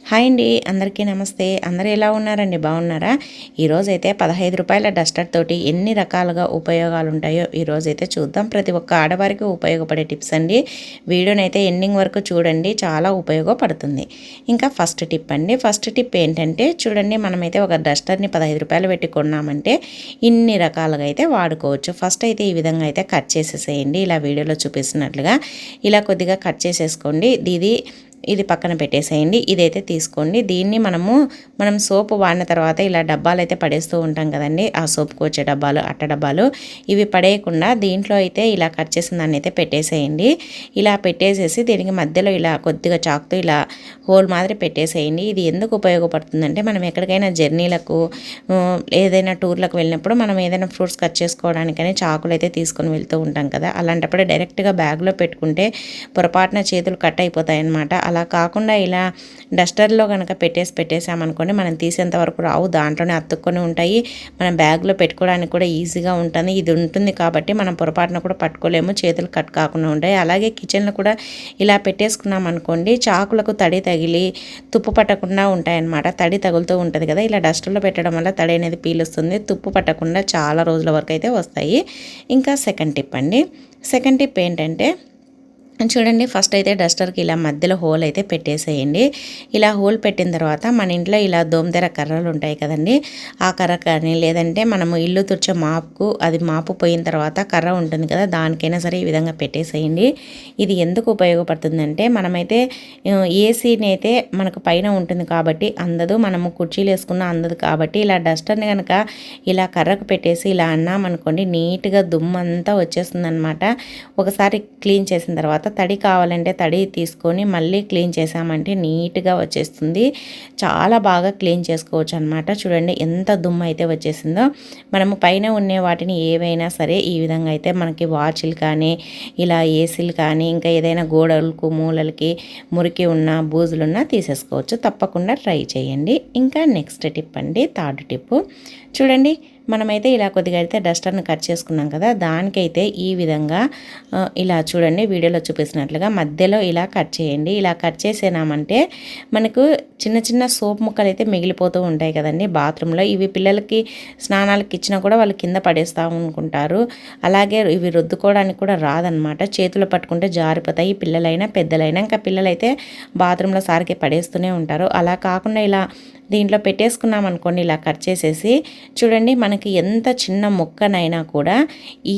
Hi అండి, అందరికీ నమస్తే. అందరూ ఎలా ఉన్నారండి? బాగున్నారా? ఈరోజైతే రూ. 15 డస్టర్ తోటి ఎన్ని రకాలుగా ఉపయోగాలు ఉంటాయో ఈరోజైతే చూద్దాం. ప్రతి ఒక్క ఆడవారికి ఉపయోగపడే టిప్స్ అండి. వీడియోనైతే ఎండింగ్ వరకు చూడండి, చాలా ఉపయోగపడుతుంది. ఇంకా ఫస్ట్ టిప్ అండి. ఫస్ట్ టిప్ ఏంటంటే చూడండి, మనమైతే ఒక డస్టర్ని రూ. 15 పెట్టి కొన్నామంటే ఇన్ని రకాలుగా అయితే వాడుకోవచ్చు. ఫస్ట్ అయితే ఈ విధంగా అయితే కట్ చేసేసేయండి. ఇలా వీడియోలో చూపిస్తున్నట్లుగా ఇలా కొద్దిగా కట్ చేసేసుకోండి. ఇది పక్కన పెట్టేసేయండి. ఇదైతే తీసుకోండి. దీన్ని మనం సోపు వాడిన తర్వాత ఇలా డబ్బాలు అయితే పడేస్తూ ఉంటాం కదండి, ఆ సోపుకు వచ్చే డబ్బాలు, అట్ట డబ్బాలు, ఇవి పడేయకుండా దీంట్లో అయితే ఇలా కట్ చేసిన దాన్ని అయితే పెట్టేసేయండి. ఇలా పెట్టేసేసి దీనికి మధ్యలో ఇలా కొద్దిగా చాకుతో ఇలా హోల్ మాదిరి పెట్టేసేయండి. ఇది ఎందుకు ఉపయోగపడుతుందంటే మనం ఎక్కడికైనా జర్నీలకు ఏదైనా టూర్లకు వెళ్ళినప్పుడు మనం ఏదైనా ఫ్రూట్స్ కట్ చేసుకోవడానికని చాకులు అయితే తీసుకొని వెళ్తూ ఉంటాం కదా, అలాంటప్పుడు డైరెక్ట్గా బ్యాగ్లో పెట్టుకుంటే పొరపాటున చేతులు కట్ అయిపోతాయి అన్నమాట. అలా కాకుండా ఇలా డస్టర్లో కనుక పెట్టేసామనుకోండి, మనం తీసేంత వరకు రావు, దాంట్లోనే అతుక్కొని ఉంటాయి. మనం బ్యాగ్లో పెట్టుకోవడానికి కూడా ఈజీగా ఉంటుంది. ఇది ఉంటుంది కాబట్టి మనం పొరపాటున కూడా పట్టుకోలేము, చేతులు కట్ కాకుండా ఉంటాయి. అలాగే కిచెన్లో కూడా ఇలా పెట్టేసుకున్నాం అనుకోండి, చాకులకు తడి తగిలి తుప్పు పట్టకుండా ఉంటాయన్నమాట. తడి తగులుతూ ఉంటుంది కదా, ఇలా డస్టర్లో పెట్టడం వల్ల తడి అనేది పీలుస్తుంది, తుప్పు పట్టకుండా చాలా రోజుల వరకు అయితే వస్తాయి. ఇంకా సెకండ్ టిప్ అండి. సెకండ్ టిప్ ఏంటంటే చూడండి, ఫస్ట్ అయితే డస్టర్కి ఇలా మధ్యలో హోల్ అయితే పెట్టేసేయండి. ఇలా హోల్ పెట్టిన తర్వాత మన ఇంట్లో ఇలా దోమతెర కర్రలు ఉంటాయి కదండి, ఆ కర్ర కానీ లేదంటే మనము ఇల్లు తుడిచే మాపుకు, అది మాపు పోయిన తర్వాత కర్ర ఉంటుంది కదా, దానికైనా సరే ఈ విధంగా పెట్టేసేయండి. ఇది ఎందుకు ఉపయోగపడుతుందంటే మనమైతే ఏసీని అయితే మనకు పైన ఉంటుంది కాబట్టి అందదు, మనము కుర్చీలు వేసుకున్న అందదు కాబట్టి ఇలా డస్టర్ని కనుక ఇలా కర్రకు పెట్టేసి ఇలా అన్నామనుకోండి, నీట్గా దుమ్మంతా వచ్చేస్తుంది అనమాట. ఒకసారి క్లీన్ చేసిన తర్వాత తడి కావాలంటే తడి తీసుకొని మళ్ళీ క్లీన్ చేసామంటే నీట్గా వచ్చేస్తుంది. చాలా బాగా క్లీన్ చేసుకోవచ్చు అనమాట. చూడండి ఎంత దుమ్ము అయితే వచ్చేసిందో. మనము పైన ఉండే వాటిని ఏవైనా సరే ఈ విధంగా అయితే మనకి వాచ్లు కానీ ఇలా ఏసీలు కానీ ఇంకా ఏదైనా గోడలకు మూలలకి మురికి ఉన్న బూజులున్నా తీసేసుకోవచ్చు. తప్పకుండా ట్రై చేయండి. ఇంకా నెక్స్ట్ టిప్ అండి, థర్డ్ టిప్. చూడండి, మనమైతే ఇలా కొద్దిగా అయితే డస్టర్ని కట్ చేసుకున్నాం కదా, దానికైతే ఈ విధంగా ఇలా చూడండి వీడియోలో చూపిస్తున్నట్లుగా మధ్యలో ఇలా కట్ చేయండి. ఇలా కట్ చేసేనామంటే మనకు చిన్న చిన్న సోప్ ముక్కలు అయితే మిగిలిపోతూ ఉంటాయి కదండి బాత్రూంలో. ఇవి పిల్లలకి స్నానాలకు ఇచ్చినా కూడా వాళ్ళు కింద పడేస్తూ అనుకుంటారు. అలాగే ఇవి రుద్దుకోవడానికి కూడా రాదనమాట, చేతులు పట్టుకుంటే జారిపోతాయి, పిల్లలైనా పెద్దలైనా. ఇంకా పిల్లలైతే బాత్రూంలో సారికి పడేస్తూనే ఉంటారు. అలా కాకుండా ఇలా దీంట్లో పెట్టేసుకున్నాం అనుకోండి, ఇలా కట్ చేసేసి చూడండి, మనకి ఎంత చిన్న ముక్కనైనా కూడా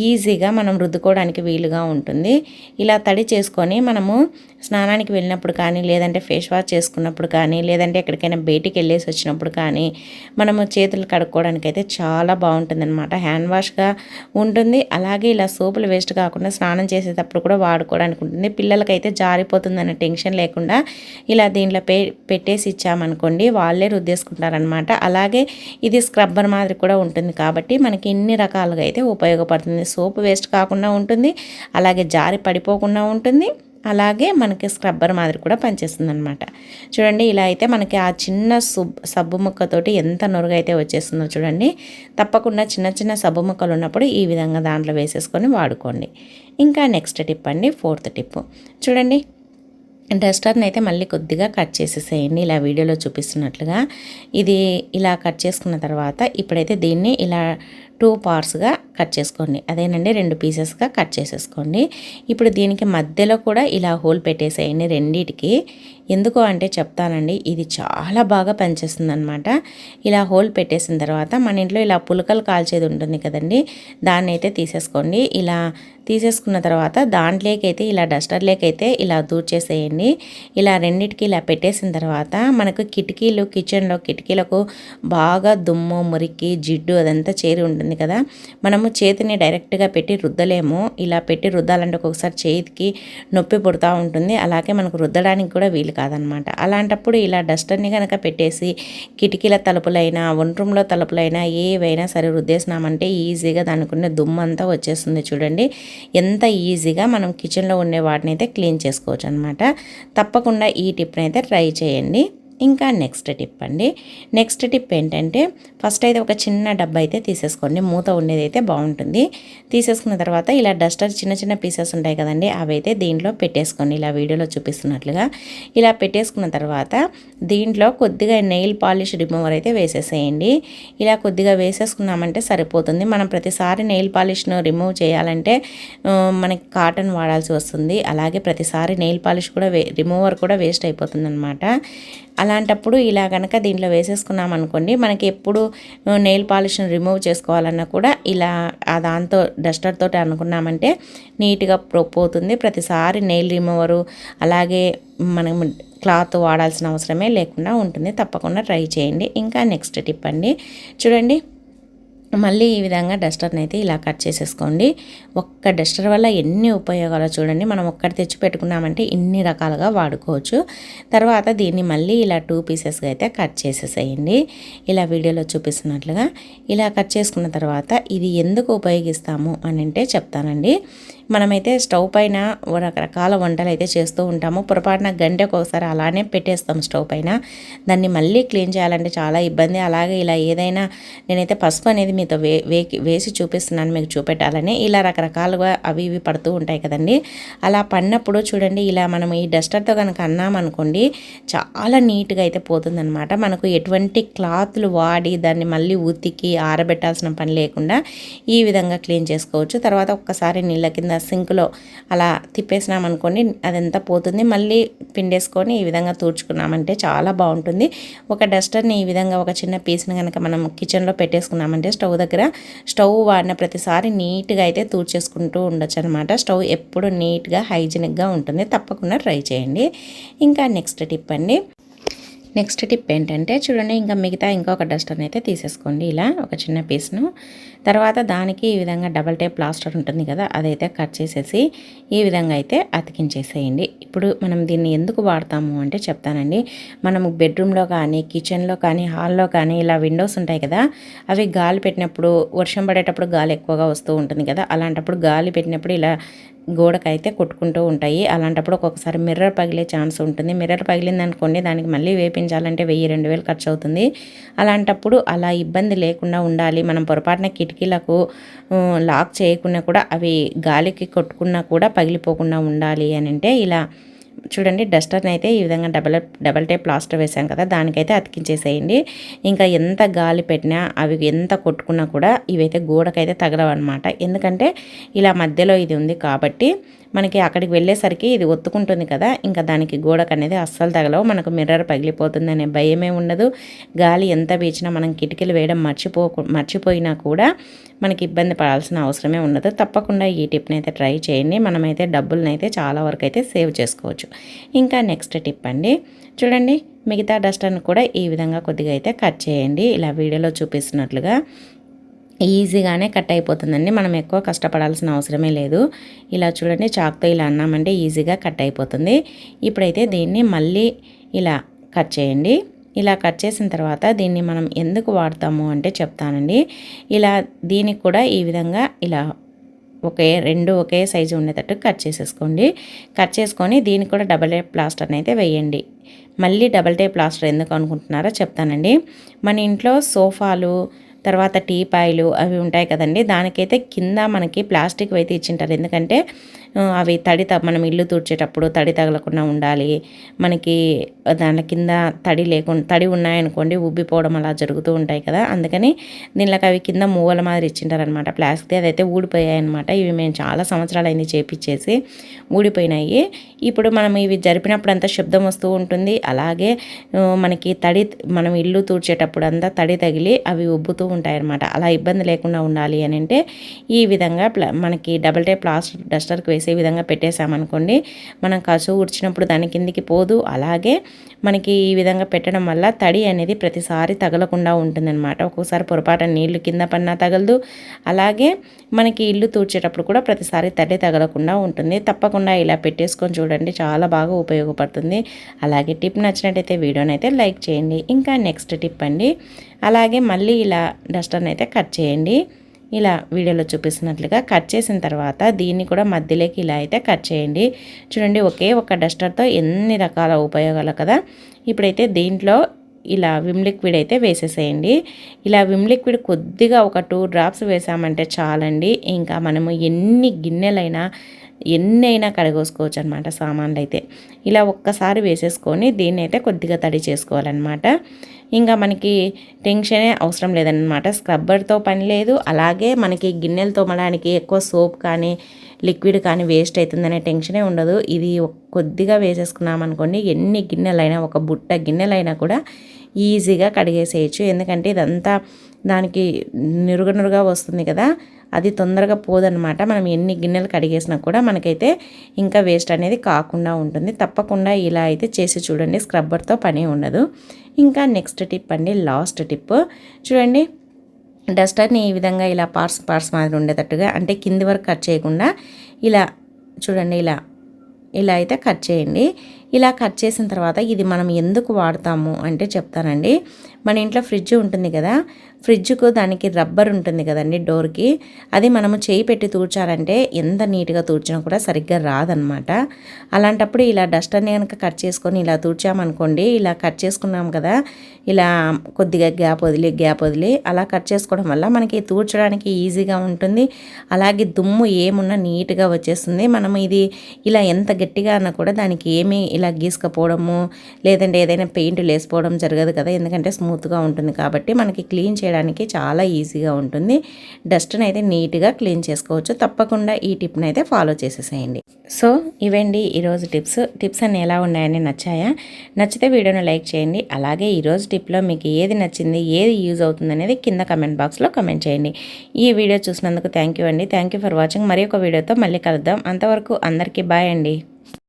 ఈజీగా మనం రుద్దుకోవడానికి వీలుగా ఉంటుంది. ఇలా తడి చేసుకొని మనము స్నానానికి వెళ్ళినప్పుడు కానీ లేదంటే ఫేస్ వాష్ చేసుకున్నప్పుడు కానీ లేదంటే ఎక్కడికైనా బయటికి వెళ్ళేసి వచ్చినప్పుడు కానీ మనము చేతులు కడుక్కోవడానికి అయితే చాలా బాగుంటుంది అనమాట. హ్యాండ్ వాష్గా ఉంటుంది. అలాగే ఇలా సోపులు వేస్ట్ కాకుండా స్నానం చేసేటప్పుడు కూడా వాడుకోవడానికి ఉంటుంది. పిల్లలకైతే జారిపోతుందన్న టెన్షన్ లేకుండా ఇలా దీంట్లో పెట్టేసి ఇచ్చామనుకోండి, వాళ్ళే రుద్దేసుకుంటారనమాట. అలాగే ఇది స్క్రబ్బర్ మాదిరి కూడా ఉంటుంది కాబట్టి మనకి ఇన్ని రకాలుగా అయితే ఉపయోగపడుతుంది. సోపు వేస్ట్ కాకుండా ఉంటుంది, అలాగే జారి పడిపోకుండా ఉంటుంది, అలాగే మనకి స్క్రబ్బర్ మాదిరి కూడా పనిచేస్తుంది అనమాట. చూడండి, ఇలా అయితే మనకి ఆ చిన్న సబ్బు ముక్కతోటి ఎంత నురుగైతే వచ్చేస్తుందో చూడండి. తప్పకుండా చిన్న చిన్న సబ్బు ముక్కలు ఉన్నప్పుడు ఈ విధంగా దాంట్లో వేసేసుకొని వాడుకోండి. ఇంకా నెక్స్ట్ టిప్ అండి, ఫోర్త్ టిప్. చూడండి, డస్టర్ని అయితే మళ్ళీ కొద్దిగా కట్ చేసేసేయండి ఇలా వీడియోలో చూపిస్తున్నట్లుగా. ఇది ఇలా కట్ చేసుకున్న తర్వాత ఇప్పుడైతే దీన్ని ఇలా 2 పార్ట్స్గా కట్ చేసుకోండి. అదేనండి 2 పీసెస్గా కట్ చేసేసుకోండి. ఇప్పుడు దీనికి మధ్యలో కూడా ఇలా హోల్ పెట్టేసేయండి రెండిటికి. ఎందుకు అంటే చెప్తానండి, ఇది చాలా బాగా పనిచేస్తుంది అనమాట. ఇలా హోల్ పెట్టేసిన తర్వాత మన ఇంట్లో ఇలా పులకలు కాల్చేది ఉంటుంది కదండి, దాన్ని అయితే తీసేసుకోండి. ఇలా తీసేసుకున్న తర్వాత దాంట్లోకైతే ఇలా డస్టర్లోకైతే ఇలా దూర్చేసేయండి. ఇలా రెండిటికి ఇలా పెట్టేసిన తర్వాత మనకు కిచెన్లో కిటికీలకు బాగా దుమ్ము మురికి జిడ్డు అదంతా చేరి ఉంటుంది కదా, మనము చేతిని డైరెక్ట్గా పెట్టి రుద్దలేము. ఇలా పెట్టి రుద్దాలంటే ఒక్కొక్కసారి చేతికి నొప్పి పుడుతూ ఉంటుంది, అలాగే మనకు రుద్దడానికి కూడా వీలు కాదనమాట. అలాంటప్పుడు ఇలా డస్టర్ని కనుక పెట్టేసి కిటికీల తలుపులైనా వంట రూమ్లో తలుపులైనా ఏవైనా సరే రుద్దేసినామంటే ఈజీగా దానికి ఉన్న దుమ్ము అంతా వచ్చేస్తుంది. చూడండి ఎంత ఈజీగా మనం కిచెన్లో ఉండే వాటిని అయితే క్లీన్ చేసుకోవచ్చు అనమాట. తప్పకుండా ఈ టిప్ని అయితే ట్రై చేయండి. ఇంకా నెక్స్ట్ టిప్ అండి. నెక్స్ట్ టిప్ ఏంటంటే ఫస్ట్ అయితే ఒక చిన్న డబ్బా అయితే తీసేసుకోండి. మూత ఉండేది అయితే బాగుంటుంది. తీసేసుకున్న తర్వాత ఇలా డస్టర్ చిన్న చిన్న పీసెస్ ఉంటాయి కదండి, అవి అయితే దీంట్లో పెట్టేసుకోండి. ఇలా వీడియోలో చూపిస్తున్నట్లుగా ఇలా పెట్టేసుకున్న తర్వాత దీంట్లో కొద్దిగా నెయిల్ పాలిష్ రిమూవర్ అయితే వేసేసేయండి. ఇలా కొద్దిగా వేసేసుకున్నామంటే సరిపోతుంది. మనం ప్రతిసారి నెయిల్ పాలిష్ను రిమూవ్ చేయాలంటే మనకి కాటన్ వాడాల్సి వస్తుంది. అలాగే ప్రతిసారి నెయిల్ పాలిష్ కూడా రిమూవర్ కూడా వేస్ట్ అయిపోతుంది అనమాట. అలాంటప్పుడు ఇలా కనుక దీంట్లో వేసేసుకున్నాం అనుకోండి, మనకి ఎప్పుడు నెయిల్ పాలిష్ని రిమూవ్ చేసుకోవాలన్నా కూడా ఇలా దాంతో డస్టర్ తోటి అనుకున్నామంటే నీట్గా పోతుంది. ప్రతిసారి నెయిల్ రిమూవరు అలాగే మనం క్లాత్ వాడాల్సిన అవసరమే లేకుండా ఉంటుంది. తప్పకుండా ట్రై చేయండి. ఇంకా నెక్స్ట్ టిప్ అండి, చూడండి మళ్ళీ ఈ విధంగా డస్టర్ని అయితే ఇలా కట్ చేసేసుకోండి. ఒక్క డస్టర్ వల్ల ఎన్ని ఉపయోగాలు చూడండి. మనం ఒక్కటి తెచ్చి పెట్టుకున్నామంటే ఇన్ని రకాలుగా వాడుకోవచ్చు. తర్వాత దీన్ని మళ్ళీ ఇలా 2 పీసెస్గా అయితే కట్ చేసేసేయండి. ఇలా వీడియోలో చూపిస్తున్నట్లుగా ఇలా కట్ చేసుకున్న తర్వాత ఇది ఎందుకు ఉపయోగిస్తాము అని అంటే చెప్తానండి. మనమైతే స్టవ్ పైన రకరకాల వంటలు అయితే చేస్తూ ఉంటాము. పొరపాటున గంటకు ఒకసారి అలానే పెట్టేస్తాం స్టవ్ పైన. దాన్ని మళ్ళీ క్లీన్ చేయాలంటే చాలా ఇబ్బంది. అలాగే ఇలా ఏదైనా నేనైతే పసుపు అనేది మీతో వేసి చూపిస్తున్నాను మీకు చూపెట్టాలని. ఇలా రకరకాలుగా అవి ఇవి పడుతూ ఉంటాయి కదండి. అలా పడినప్పుడు చూడండి, ఇలా మనం ఈ డస్టర్తో కనుక అన్నామనుకోండి చాలా నీట్గా అయితే పోతుందన్నమాట. మనకు ఎటువంటి క్లాత్లు వాడి దాన్ని మళ్ళీ ఉతికి ఆరబెట్టాల్సిన పని లేకుండా ఈ విధంగా క్లీన్ చేసుకోవచ్చు. తర్వాత ఒక్కసారి నీళ్ళ కింద సింక్లో అలా తిప్పేసినామనుకోండి అదంతా పోతుంది. మళ్ళీ పిండేసుకొని ఈ విధంగా తుడుచుకున్నామంటే చాలా బాగుంటుంది. ఒక డస్టర్ని ఈ విధంగా ఒక చిన్న పీస్ని కనుక మనం కిచెన్లో పెట్టేసుకున్నామంటే స్టవ్ వాడిన ప్రతిసారి నీట్గా అయితే తుడిచేసుకుంటూ ఉండొచ్చు అనమాట. స్టవ్ ఎప్పుడు నీట్గా హైజీనిక్గా ఉంటుంది. తప్పకుండా ట్రై చేయండి. ఇంకా నెక్స్ట్ టిప్ అండి. నెక్స్ట్ టిప్ ఏంటంటే చూడండి, ఇంకా మిగతా ఇంకొక డస్టర్ని అయితే తీసేసుకోండి. ఇలా ఒక చిన్న పీస్ను తర్వాత దానికి ఈ విధంగా డబల్ టేప్ ప్లాస్టర్ ఉంటుంది కదా, అదైతే కట్ చేసేసి ఈ విధంగా అయితే అతికించేసేయండి. ఇప్పుడు మనం దీన్ని ఎందుకు వాడతాము అంటే చెప్తానండి. మనము బెడ్రూమ్లో కానీ కిచెన్లో కానీ హాల్లో కానీ ఇలా విండోస్ ఉంటాయి కదా, అవి గాలి పెట్టినప్పుడు వర్షం పడేటప్పుడు గాలి ఎక్కువగా వస్తూ ఉంటుంది కదా, అలాంటప్పుడు గాలి పెట్టినప్పుడు ఇలా గోడకైతే కొట్టుకుంటూ ఉంటాయి. అలాంటప్పుడు ఒక్కొక్కసారి మిర్రర్ పగిలే ఛాన్స్ ఉంటుంది. మిర్రర్ పగిలింది అనుకోండి, దానికి మళ్ళీ వేపించాలంటే 1000-2000 ఖర్చు అవుతుంది. అలాంటప్పుడు అలా ఇబ్బంది లేకుండా ఉండాలి. మనం పొరపాటున కిటికీలకు లాక్ చేయకుండా కూడా అవి గాలికి కొట్టుకున్నా కూడా పగిలిపోకుండా ఉండాలి అని అంటే ఇలా చూడండి డస్టర్ని అయితే ఈ విధంగా డబల్ టేప్ ప్లాస్టర్ వేసాం కదా, దానికైతే అతికించేసేయండి. ఇంకా ఎంత గాలి పెట్టినా అవి ఎంత కొట్టుకున్నా కూడా ఇవైతే గోడకైతే తగలవన్నమాట. ఎందుకంటే ఇలా మధ్యలో ఇది ఉంది కాబట్టి మనకి అక్కడికి వెళ్ళేసరికి ఇది ఒత్తుకుంటుంది కదా, ఇంకా దానికి గోడకు అనేది అస్సలు తగలవు. మనకు మిర్రర్ పగిలిపోతుంది అనే భయమే ఉండదు. గాలి ఎంత పీచినా మనం కిటికీలు వేయడం మర్చిపోయినా కూడా మనకి ఇబ్బంది పడాల్సిన అవసరమే ఉండదు. తప్పకుండా ఈ టిప్ని అయితే ట్రై చేయండి. మనమైతే డబ్బులను అయితే చాలా వరకు అయితే సేవ్ చేసుకోవచ్చు. ఇంకా నెక్స్ట్ టిప్ అండి, చూడండి మిగతా డస్టర్ని కూడా ఈ విధంగా కొద్దిగా అయితే కట్ చేయండి. ఇలా వీడియోలో చూపిస్తున్నట్లుగా ఈజీగానే కట్ అయిపోతుందండి. మనం ఎక్కువ కష్టపడాల్సిన అవసరమే లేదు. ఇలా చూడండి చాక్తో ఇలా అన్నామంటే ఈజీగా కట్ అయిపోతుంది. ఇప్పుడైతే దీన్ని మళ్ళీ ఇలా కట్ చేయండి. ఇలా కట్ చేసిన తర్వాత దీన్ని మనం ఎందుకు వాడతాము అంటే చెప్తానండి. ఇలా దీనికి కూడా ఈ విధంగా ఇలా రెండు ఒకే సైజు ఉండేటట్టు కట్ చేసేసుకోండి. కట్ చేసుకొని దీనికి కూడా డబల్ టేప్ ప్లాస్టర్ని అయితే వేయండి. మళ్ళీ డబల్ టేప్ ప్లాస్టర్ ఎందుకు అనుకుంటున్నారో చెప్తానండి. మన ఇంట్లో సోఫాలు తర్వాత టీపాయిలు అవి ఉంటాయి కదండి, దానికైతే కింద మనకి ప్లాస్టిక్ అయితే ఇచ్చింటారు. ఎందుకంటే అవి మనం ఇల్లు తుడిచేటప్పుడు తడి తగలకుండా ఉండాలి. మనకి దాని కింద తడి ఉన్నాయనుకోండి ఉబ్బిపోవడం అలా జరుగుతూ ఉంటాయి కదా, అందుకని దీనిలోకి అవి కింద మూవల మాదిరి ఇచ్చింటారనమాట ప్లాస్టిక్. అదైతే ఊడిపోయాయి అనమాట. ఇవి మేము చాలా సంవత్సరాలు అయింది చేపించేసి, ఊడిపోయినాయి. ఇప్పుడు మనం ఇవి జరిపినప్పుడు అంతా శబ్దం వస్తూ ఉంటుంది. అలాగే మనకి మనం ఇల్లు తుడిచేటప్పుడు అంతా తడి తగిలి అవి ఉబ్బుతూ ఉంటాయి అనమాట. అలా ఇబ్బంది లేకుండా ఉండాలి అని అంటే ఈ విధంగా మనకి డబల్ టేప్ ప్లాస్టర్ డస్టర్కి వేసే విధంగా పెట్టేసామనుకోండి, మనం కసువు ఉడిచినప్పుడు దాని కిందికి పోదు. అలాగే మనకి ఈ విధంగా పెట్టడం వల్ల తడి అనేది ప్రతిసారి తగలకుండా ఉంటుందన్నమాట. ఒక్కోసారి పొరపాటు నీళ్లు కింద పడినా తగలదు. అలాగే మనకి ఇల్లు తూడ్చేటప్పుడు కూడా ప్రతిసారి తడి తగలకుండా ఉంటుంది. తప్పకుండా ఇలా పెట్టేసుకొని చూడండి, చాలా బాగా ఉపయోగపడుతుంది. అలాగే టిప్ నచ్చినట్టయితే వీడియోని అయితే లైక్ చేయండి. ఇంకా నెక్స్ట్ టిప్ అండి, అలాగే మళ్ళీ ఇలా డస్టర్ని అయితే కట్ చేయండి. ఇలా వీడియోలో చూపిస్తున్నట్లుగా కట్ చేసిన తర్వాత దీన్ని కూడా మధ్యలోకి ఇలా అయితే కట్ చేయండి. చూడండి ఒకే ఒక డస్టర్తో ఎన్ని రకాల ఉపయోగాలు కదా. ఇప్పుడైతే దీంట్లో ఇలా విమ్ లిక్విడ్ అయితే వేసేసేయండి. ఇలా విమ్ లిక్విడ్ కొద్దిగా ఒక 2 డ్రాప్స్ వేసామంటే చాలండి. ఇంకా మనము ఎన్ని గిన్నెలైనా ఎన్నైనా కడగోసుకోవచ్చు అనమాట సామాన్లు అయితే. ఇలా ఒక్కసారి వేసేసుకొని దీన్ని అయితే కొద్దిగా తడి చేసుకోవాలన్నమాట. ఇంకా మనకి టెన్షనే అవసరం లేదన్నమాట. స్క్రబ్బర్తో పని లేదు. అలాగే మనకి గిన్నెలు తోమడానికి ఎక్కువ సోప్ కానీ లిక్విడ్ కానీ వేస్ట్ అవుతుందనే టెన్షనే ఉండదు. ఇది కొద్దిగా వేసేసుకున్నాం అనుకోండి, ఎన్ని గిన్నెలైనా ఒక బుట్ట గిన్నెలైనా కూడా ఈజీగా కడిగేసేయచ్చు. ఎందుకంటే ఇదంతా దానికి నురుగ వస్తుంది కదా, అది తొందరగా పోదనమాట. మనం ఎన్ని గిన్నెలు కడిగేసినా కూడా మనకైతే ఇంకా వేస్ట్ అనేది కాకుండా ఉంటుంది. తప్పకుండా ఇలా అయితే చేసి చూడండి, స్క్రబ్బర్తో పని ఉండదు. ఇంకా నెక్స్ట్ టిప్ అండి, లాస్ట్ టిప్ చూడండి. డస్టర్ని ఈ విధంగా ఇలా పార్ట్స్ మాదిరి ఉండేటట్టుగా, అంటే కింది వరకు కట్ చేయకుండా ఇలా చూడండి, ఇలా అయితే కట్ చేయండి. ఇలా కట్ చేసిన తర్వాత ఇది మనం ఎందుకు వాడతాము అంటే చెప్తానండి. మన ఇంట్లో ఫ్రిడ్జ్ ఉంటుంది కదా, ఫ్రిడ్జ్కు దానికి రబ్బర్ ఉంటుంది కదండి డోర్కి, అది మనము చేయి పెట్టి తూడ్చాలంటే ఎంత నీట్గా తూడ్చినా కూడా సరిగ్గా రాదనమాట. అలాంటప్పుడు ఇలా డస్టర్ని కనుక కట్ చేసుకొని ఇలా తూడ్చామనుకోండి, ఇలా కట్ చేసుకున్నాం కదా, ఇలా కొద్దిగా గ్యాప్ వదిలి అలా కట్ చేసుకోవడం వల్ల మనకి తూడ్చడానికి ఈజీగా ఉంటుంది. అలాగే దుమ్ము ఏమున్నా నీట్గా వచ్చేస్తుంది. మనం ఇది ఇలా ఎంత గట్టిగా అన్నా కూడా దానికి ఏమీ ఇలా గీసుకపోవడము లేదంటే ఏదైనా పెయింట్ లేసిపోవడం జరగదు కదా, ఎందుకంటే స్మూత్గా ఉంటుంది కాబట్టి మనకి క్లీన్ చేయడానికి చాలా ఈజీగా ఉంటుంది. డస్ట్ని అయితే నీట్గా క్లీన్ చేసుకోవచ్చు. తప్పకుండా ఈ టిప్ని అయితే ఫాలో చేసేసేయండి. సో ఇవండి ఈరోజు టిప్స్ అన్నీ ఎలా ఉన్నాయని నచ్చాయా? నచ్చితే వీడియోని లైక్ చేయండి. అలాగే ఈరోజు టిప్లో మీకు ఏది నచ్చింది, ఏది యూజ్ అవుతుంది అనేది కింద కమెంట్ బాక్స్లో కమెంట్ చేయండి. ఈ వీడియో చూసినందుకు థ్యాంక్ యూ అండి. Thank you for watching. మరి ఒక వీడియోతో మళ్ళీ కలుద్దాం. అంతవరకు అందరికీ బాయ్ అండి.